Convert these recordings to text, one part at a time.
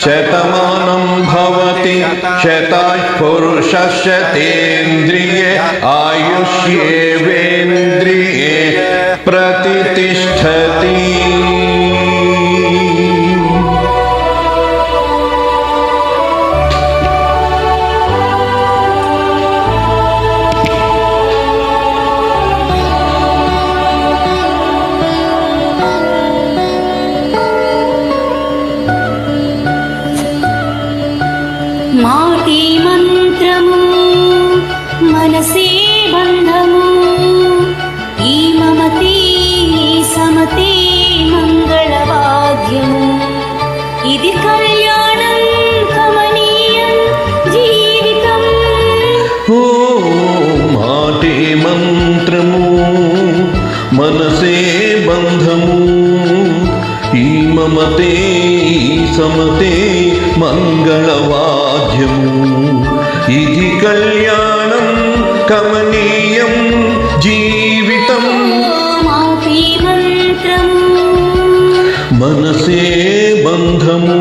శతమానం భవతి శతాయ్ పురుషశతేంద్రియే ఆయుష్యేవేంద్రియే ప్రతిష్ఠతి. మాటి మంత్రము మనసే బంధము ఈ మమతే సమతే మంగళవాద్యము ఇది కళ్యాణం కమనీయం జీవితం. ఓ మాటే మంత్రము మనసే బంధము ఈ మమతే సమతే మంగళవాద్యము ఇది కళ్యాణం కమనీయం జీవితం. మాటి మంత్రము మనసే బంధము.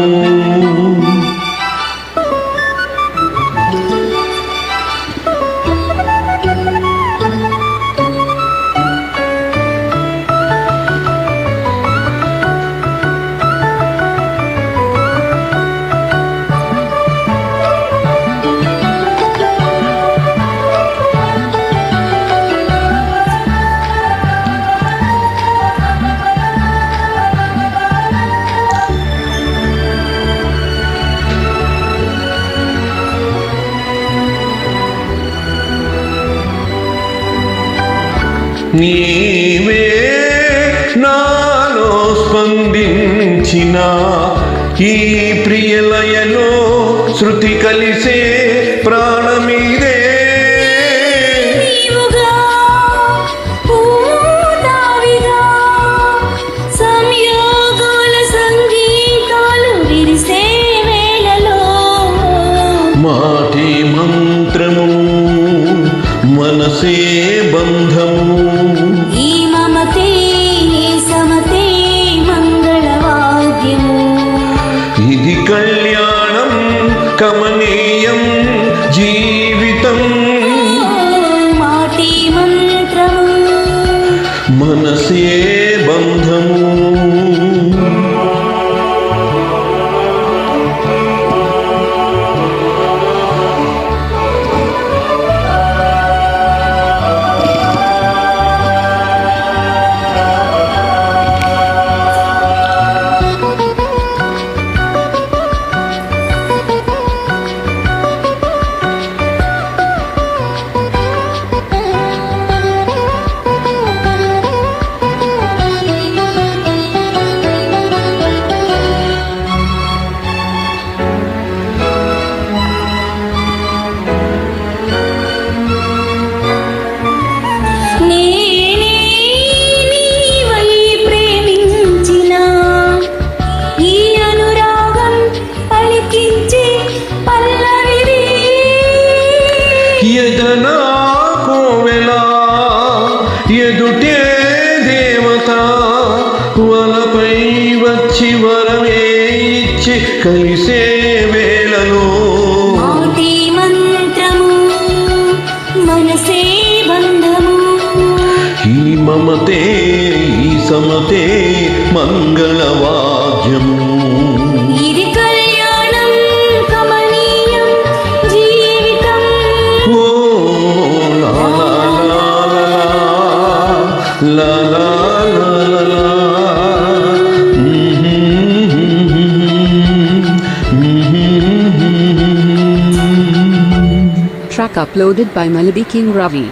నీవే నాలో స్పందించిన ఈ ప్రియలయలో శృతి కలిసే ప్రాణమీదే. మాటి మంత్రము మనసే బంధము ఈ మమతే సమతే మంగళవాద్యము ఇది కళ్యాణం కమనీయం జీవితం. మాటి మంత్రము మనసే బంధము. ఎదనా కోవెలా ఎదుటే దేవత వలపై వచ్చి వరమే ఇచ్చి కలిసే వేళలో. మాటి మంత్రము మనసే బంధము ఈ మమతే ఈ సమతే మంగళవాద్యము ఇది కళ్యాణం కమనీయం జీవితం. ఓ లా లా లా లా లా లా లా. Track uploaded by Melody King Ravi.